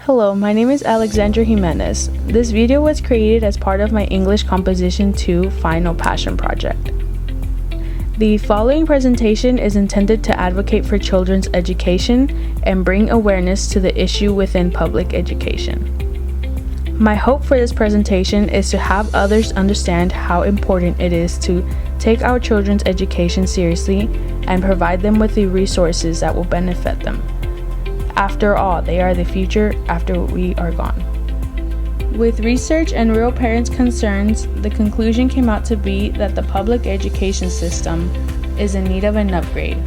Hello, my name is Alexandra Jimenez. This video was created as part of my English Composition 2 Final Passion Project. The following presentation is intended to advocate for children's education and bring awareness to the issue within public education. My hope for this presentation is to have others understand how important it is to take our children's education seriously and provide them with the resources that will benefit them. After all, they are the future after we are gone. With research and real parents' concerns, the conclusion came out to be that the public education system is in need of an upgrade.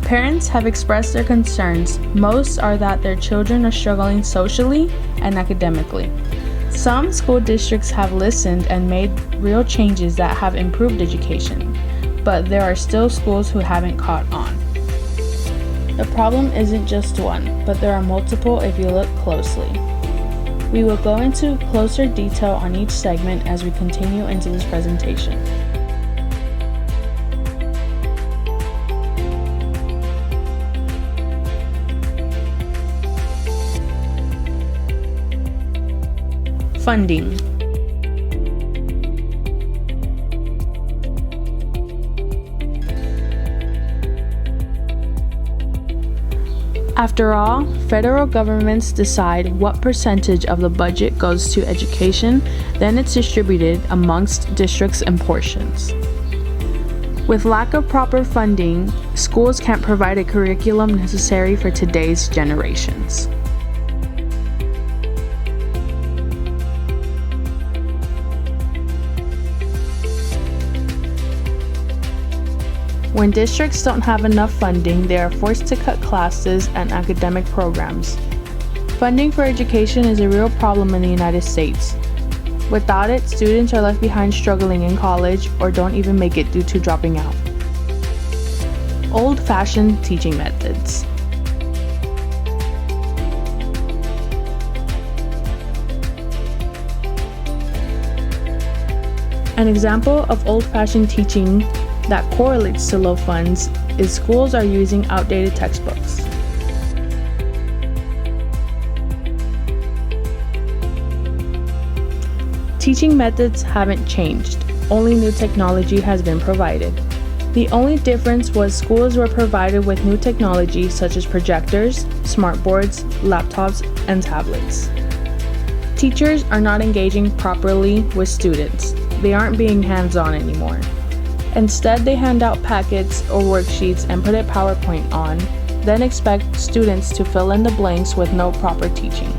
Parents have expressed their concerns. Most are that their children are struggling socially and academically. Some school districts have listened and made real changes that have improved education, but there are still schools who haven't caught on. The problem isn't just one, but there are multiple if you look closely. We will go into closer detail on each segment as we continue into this presentation. Funding. After all, federal governments decide what percentage of the budget goes to education, then it's distributed amongst districts and portions. With lack of proper funding, schools can't provide a curriculum necessary for today's generations. When districts don't have enough funding, they are forced to cut classes and academic programs. Funding for education is a real problem in the United States. Without it, students are left behind struggling in college or don't even make it due to dropping out. Old-fashioned teaching methods. An example of old-fashioned teaching that correlates to low funds is schools are using outdated textbooks. Teaching methods haven't changed, only new technology has been provided. The only difference was schools were provided with new technology such as projectors, smartboards, laptops, and tablets. Teachers are not engaging properly with students. They aren't being hands-on anymore. Instead, they hand out packets or worksheets and put a PowerPoint on, then expect students to fill in the blanks with no proper teaching.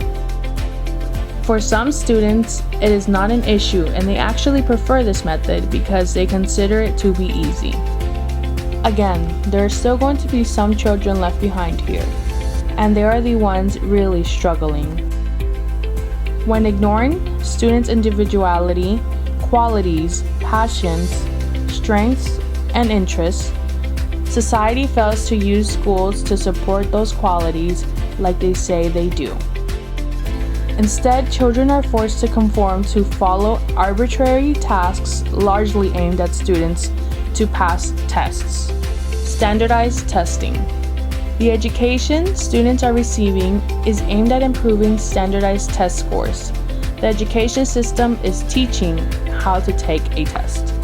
For some students, it is not an issue and they actually prefer this method because they consider it to be easy. Again, there are still going to be some children left behind here, and they are the ones really struggling. When ignoring students' individuality, qualities, passions, strengths, and interests, society fails to use schools to support those qualities like they say they do. Instead, children are forced to conform to follow arbitrary tasks largely aimed at students to pass tests. Standardized testing. The education students are receiving is aimed at improving standardized test scores. The education system is teaching how to take a test.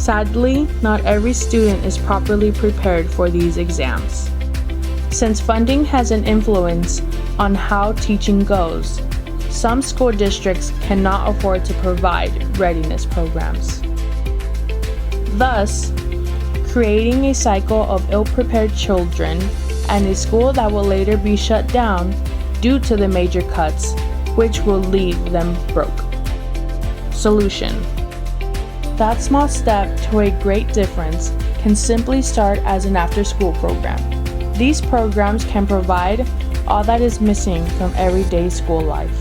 Sadly, not every student is properly prepared for these exams. Since funding has an influence on how teaching goes, some school districts cannot afford to provide readiness programs. Thus, creating a cycle of ill-prepared children and a school that will later be shut down due to the major cuts, which will leave them broke. Solution. That small step to a great difference can simply start as an after-school program. These programs can provide all that is missing from everyday school life.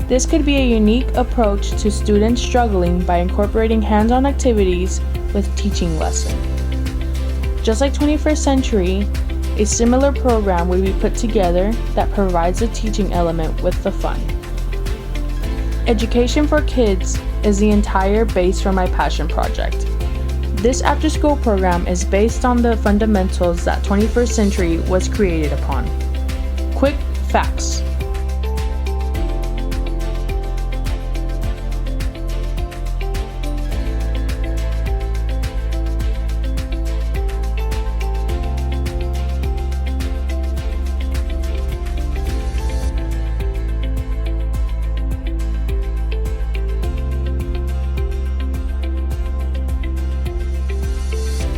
This could be a unique approach to students struggling by incorporating hands-on activities with teaching lesson. Just like 21st Century, a similar program would be put together that provides the teaching element with the fun. Education for Kids is the entire base for my passion project. This after-school program is based on the fundamentals that 21st Century was created upon. Quick facts.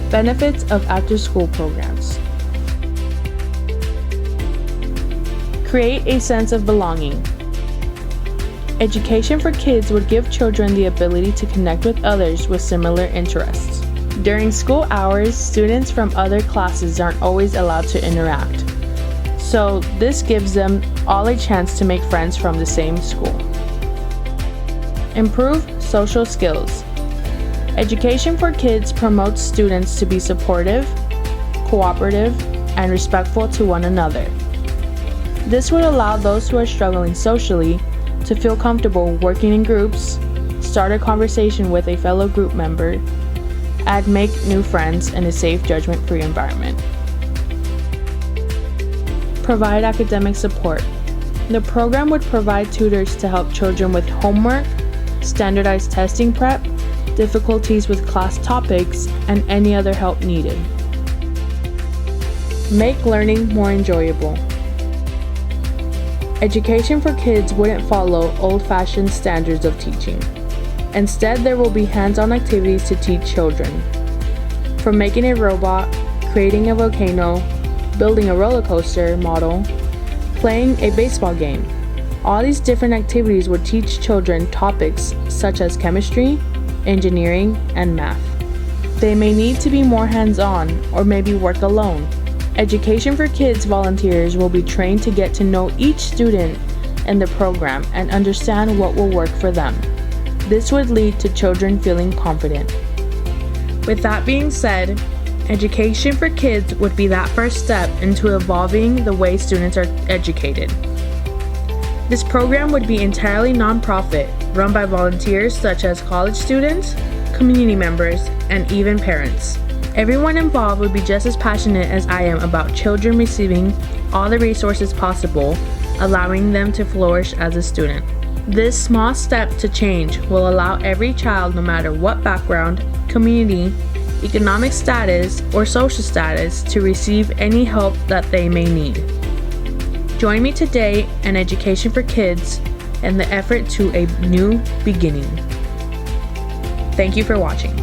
Benefits of after-school programs. Create a sense of belonging. Education for Kids would give children the ability to connect with others with similar interests. During school hours, students from other classes aren't always allowed to interact, so this gives them all a chance to make friends from the same school. Improve social skills. Education for Kids promotes students to be supportive, cooperative, and respectful to one another. This would allow those who are struggling socially to feel comfortable working in groups, start a conversation with a fellow group member, and make new friends in a safe, judgment-free environment. Provide academic support. The program would provide tutors to help children with homework, standardized testing prep, difficulties with class topics, and any other help needed. Make learning more enjoyable. Education for Kids wouldn't follow old-fashioned standards of teaching. Instead, there will be hands-on activities to teach children. From making a robot, creating a volcano, building a roller coaster model, playing a baseball game. All these different activities would teach children topics such as chemistry, engineering, and math. They may need to be more hands-on or maybe work alone. Education for Kids volunteers will be trained to get to know each student in the program and understand what will work for them. This would lead to children feeling confident. With that being said, Education for Kids would be that first step into evolving the way students are educated. This program would be entirely nonprofit, run by volunteers such as college students, community members, and even parents. Everyone involved would be just as passionate as I am about children receiving all the resources possible, allowing them to flourish as a student. This small step to change will allow every child, no matter what background, community, economic status, or social status, to receive any help that they may need. Join me today in Education for Kids and the effort to a new beginning. Thank you for watching.